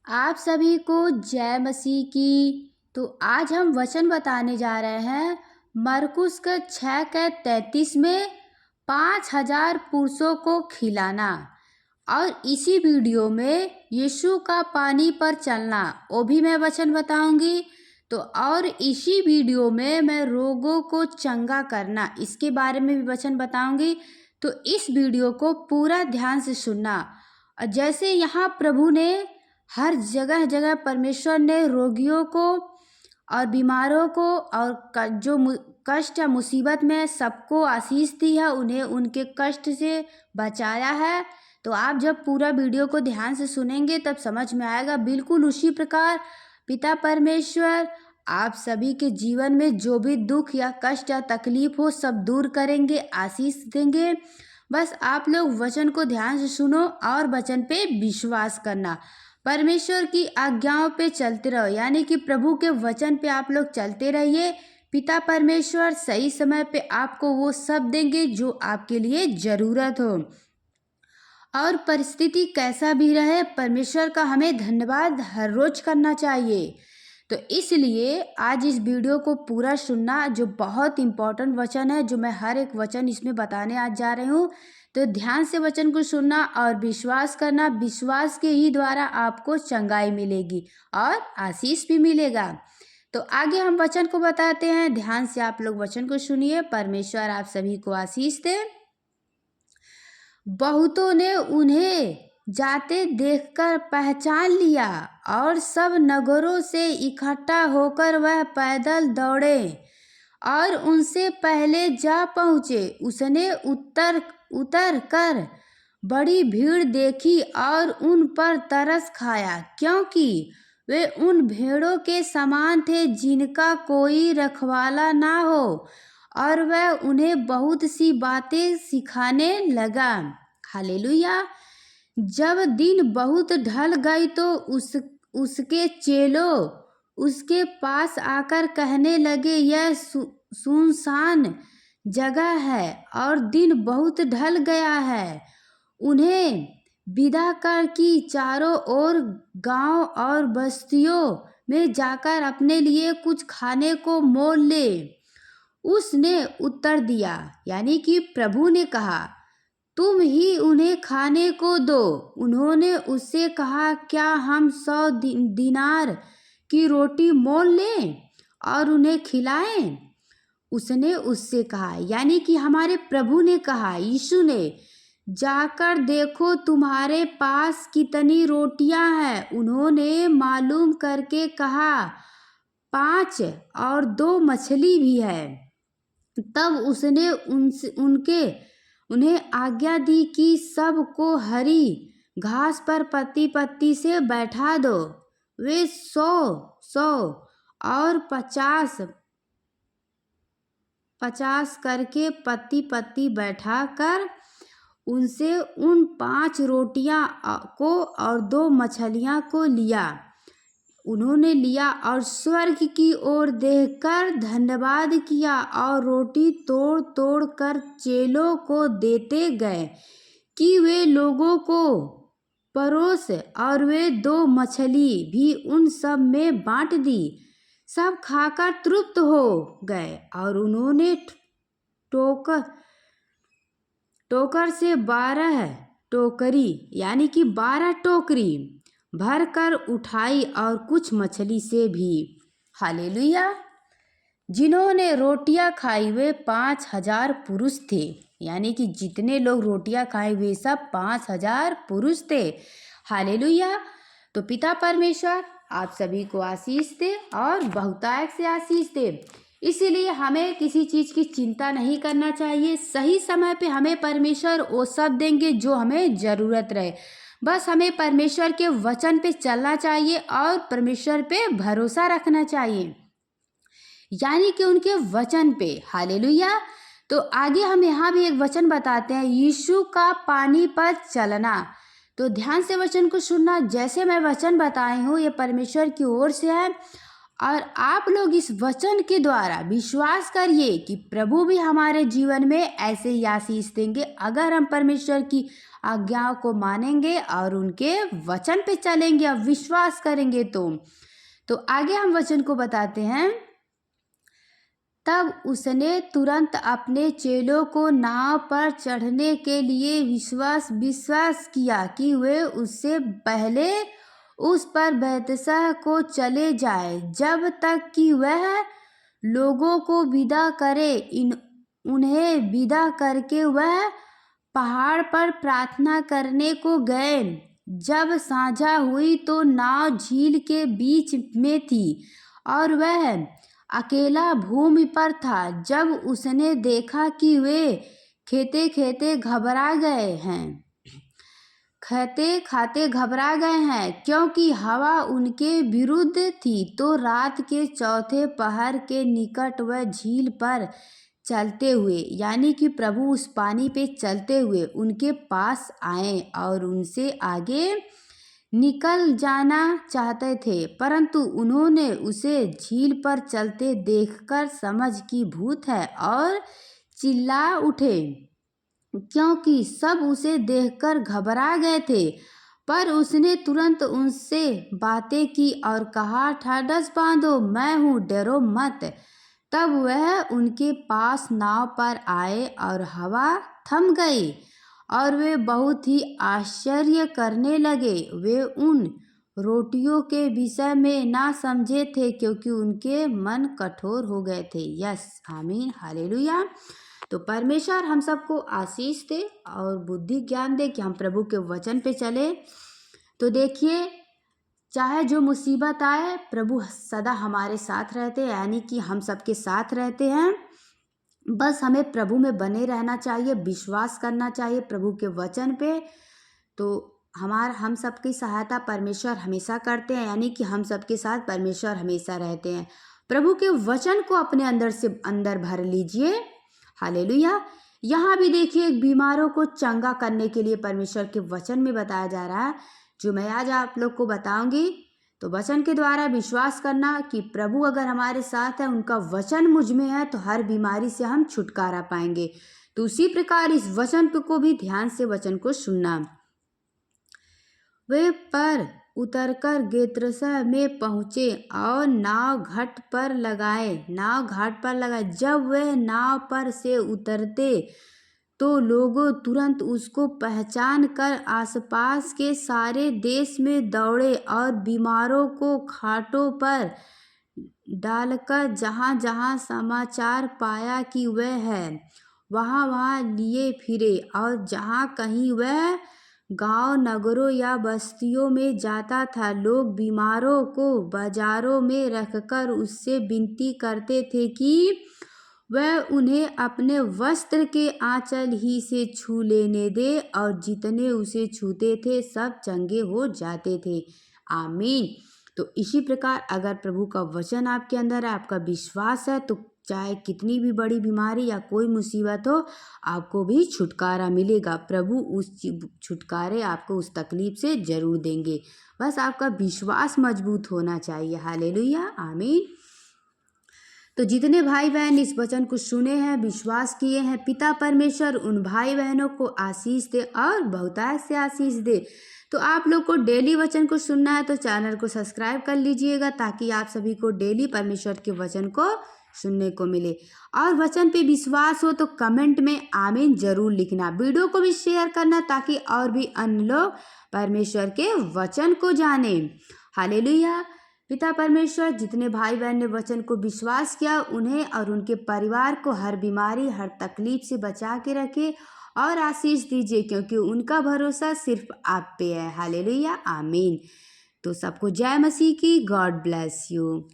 आप सभी को जय मसीह की। तो आज हम वचन बताने जा रहे हैं मरकुस का 6:33 में 5,000 पुरुषों को खिलाना। और इसी वीडियो में यीशु का पानी पर चलना वो भी मैं वचन बताऊंगी। तो और इसी वीडियो में मैं रोगों को चंगा करना इसके बारे में भी वचन बताऊंगी। तो इस वीडियो को पूरा ध्यान से सुनना। और जैसे यहाँ प्रभु ने हर जगह जगह परमेश्वर ने रोगियों को और बीमारों को और जो कष्ट या मुसीबत में सबको आशीष दी है, उन्हें उनके कष्ट से बचाया है। तो आप जब पूरा वीडियो को ध्यान से सुनेंगे तब समझ में आएगा। बिल्कुल उसी प्रकार पिता परमेश्वर आप सभी के जीवन में जो भी दुख या कष्ट या तकलीफ हो सब दूर करेंगे, आशीष देंगे। बस आप लोग वचन को ध्यान से सुनो और वचन पे विश्वास करना। परमेश्वर की आज्ञाओं पे चलते रहो, यानी कि प्रभु के वचन पे आप लोग चलते रहिए। पिता परमेश्वर सही समय पे आपको वो सब देंगे जो आपके लिए ज़रूरत हो। और परिस्थिति कैसा भी रहे, परमेश्वर का हमें धन्यवाद हर रोज करना चाहिए। तो इसलिए आज इस वीडियो को पूरा सुनना, जो बहुत इम्पोर्टेंट वचन है, जो मैं हर एक वचन इसमें बताने आज जा रही हूँ। तो ध्यान से वचन को सुनना और विश्वास करना। विश्वास के ही द्वारा आपको चंगाई मिलेगी और आशीष भी मिलेगा। तो आगे हम वचन को बताते हैं। ध्यान से आप लोग वचन को सुनिए। परमेश्वर आप सभी को आशीष दे। बहुतों ने उन्हें जाते देखकर पहचान लिया और सब नगरों से इकट्ठा होकर वह पैदल दौड़े और उनसे पहले जा पहुँचे। उसने उतर कर बड़ी भीड़ देखी और उन पर तरस खाया, क्योंकि वे उन भेड़ों के समान थे जिनका कोई रखवाला ना हो, और वह उन्हें बहुत सी बातें सिखाने लगा। हालेलुया। जब दिन बहुत ढल गई तो उसके चेलों उसके पास आकर कहने लगे, यह सुनसान जगह है और दिन बहुत ढल गया है। उन्हें विदा कर कि चारों ओर गांव और बस्तियों में जाकर अपने लिए कुछ खाने को मोल ले। उसने उत्तर दिया, यानी कि प्रभु ने कहा, तुम ही उन्हें खाने को दो। उन्होंने उससे कहा, क्या हम 100 दिनार की रोटी मोल लें और उन्हें खिलाएं? उसने उससे कहा, यानी कि हमारे प्रभु ने कहा, यीशु ने, जाकर देखो तुम्हारे पास कितनी रोटियां हैं। उन्होंने मालूम करके कहा, 5 और 2 मछली भी है। तब उसने उन्हें आज्ञा दी कि सबको हरी घास पर पत्ती पत्ती से बैठा दो। वे 100 और 50 करके पत्ती पत्ती बैठा कर उनसे उन 5 रोटियां को और 2 मछलियां को लिया। उन्होंने लिया और स्वर्ग की ओर देखकर धन्यवाद किया और रोटी तोड़ तोड़ कर चेलों को देते गए कि वे लोगों को परोस, और वे 2 मछली भी उन सब में बांट दी। सब खाकर तृप्त हो गए और उन्होंने टोकर से 12 टोकरी, यानी कि 12 टोकरी भर कर उठाई और कुछ मछली से भी। हालेलुया। जिन्होंने रोटियां खाई वे 5,000 पुरुष थे, यानी कि जितने लोग रोटियां खाए वे सब 5,000 पुरुष थे। हालेलुया। तो पिता परमेश्वर आप सभी को आशीष दे और बहुतायत से आशीष दे। इसीलिए हमें किसी चीज़ की चिंता नहीं करना चाहिए। सही समय पे हमें परमेश्वर वो सब देंगे जो हमें ज़रूरत रहे। बस हमें परमेश्वर के वचन पे चलना चाहिए और परमेश्वर पे भरोसा रखना चाहिए, यानी कि उनके वचन पे। हालेलुया। तो आगे हम यहाँ भी एक वचन बताते हैं, यीशु का पानी पर चलना। तो ध्यान से वचन को सुनना। जैसे मैं वचन बताई हूँ ये परमेश्वर की ओर से है और आप लोग इस वचन के द्वारा विश्वास करिए कि प्रभु भी हमारे जीवन में ऐसे ही आशीष देंगे अगर हम परमेश्वर की आज्ञाओं को मानेंगे और उनके वचन पे चलेंगे और विश्वास करेंगे। तो आगे हम वचन को बताते हैं। तब उसने तुरंत अपने चेलों को नाव पर चढ़ने के लिए विश्वास किया कि वे उससे पहले उस पर बैतसह को चले जाए जब तक कि वह लोगों को विदा करे। उन्हें विदा करके वह पहाड़ पर प्रार्थना करने को गए। जब साँझ हुई तो नाव झील के बीच में थी और वह अकेला भूमि पर था। जब उसने देखा कि वे खाते खाते घबरा गए हैं क्योंकि हवा उनके विरुद्ध थी, तो रात के चौथे पहर के निकट वह झील पर चलते हुए, यानी कि प्रभु उस पानी पे चलते हुए उनके पास आए और उनसे आगे निकल जाना चाहते थे, परंतु उन्होंने उसे झील पर चलते देखकर समझ कि भूत है और चिल्ला उठे, क्योंकि सब उसे देखकर घबरा गए थे। पर उसने तुरंत उनसे बातें की और कहा, ढाढ़स बांधो, मैं हूँ, डरो मत। तब वह उनके पास नाव पर आए और हवा थम गई और वे बहुत ही आश्चर्य करने लगे। वे उन रोटियों के विषय में ना समझे थे क्योंकि उनके मन कठोर हो गए थे। यस, आमीन, हालेलुया। तो परमेश्वर हम सबको आशीष दे और बुद्धि ज्ञान दे कि हम प्रभु के वचन पे चले। तो देखिए, चाहे जो मुसीबत आए, प्रभु सदा हमारे साथ रहते हैं, यानी कि हम सबके साथ रहते हैं। बस हमें प्रभु में बने रहना चाहिए, विश्वास करना चाहिए प्रभु के वचन पे। तो हम सबकी सहायता परमेश्वर हमेशा करते हैं, यानी कि हम सबके साथ परमेश्वर हमेशा रहते हैं। प्रभु के वचन को अपने अंदर से अंदर भर लीजिए। हालेलुया। यहाँ भी देखिए, एक बीमारों को चंगा करने के लिए परमेश्वर के वचन में बताया जा रहा है, जो मैं आज आप लोग को बताऊंगी। तो वचन के द्वारा विश्वास करना कि प्रभु अगर हमारे साथ है, उनका वचन मुझ में है, तो हर बीमारी से हम छुटकारा पाएंगे। तो उसी प्रकार इस वचन को भी ध्यान से वचन को सुनना। वे पर उतरकर गेत्रसह में पहुँचे और नाव घाट पर लगाए। जब वह नाव पर से उतरते तो लोगों तुरंत उसको पहचान कर आसपास के सारे देश में दौड़े और बीमारों को खाटों पर डालकर जहाँ जहाँ समाचार पाया कि वह है, वहाँ वहाँ लिए फिरे। और जहाँ कहीं वह गांव, नगरों या बस्तियों में जाता था, लोग बीमारों को बाजारों में रखकर उससे विनती करते थे कि वह उन्हें अपने वस्त्र के आंचल ही से छू लेने दे, और जितने उसे छूते थे सब चंगे हो जाते थे। आमीन। तो इसी प्रकार अगर प्रभु का वचन आपके अंदर है, आपका विश्वास है, तो चाहे कितनी भी बड़ी बीमारी या कोई मुसीबत हो, आपको भी छुटकारा मिलेगा। प्रभु उस छुटकारे आपको उस तकलीफ से जरूर देंगे। बस आपका विश्वास मजबूत होना चाहिए। हालेलुया, आमीन। तो जितने भाई बहन इस वचन को सुने हैं, विश्वास किए हैं, पिता परमेश्वर उन भाई बहनों को आशीष दे और बहुतायत से आशीष दे। तो आप लोग को डेली वचन को सुनना है तो चैनल को सब्सक्राइब कर लीजिएगा, ताकि आप सभी को डेली परमेश्वर के वचन को सुनने को मिले। और वचन पे विश्वास हो तो कमेंट में आमीन जरूर लिखना। वीडियो को भी शेयर करना, ताकि और भी अन्य लोग परमेश्वर के वचन को जाने। हालेलुया। पिता परमेश्वर जितने भाई बहन ने वचन को विश्वास किया, उन्हें और उनके परिवार को हर बीमारी, हर तकलीफ से बचा के रखे और आशीष दीजिए, क्योंकि उनका भरोसा सिर्फ आप पे है। हालेलुया, आमीन। तो सबको जय मसीह की। God bless you.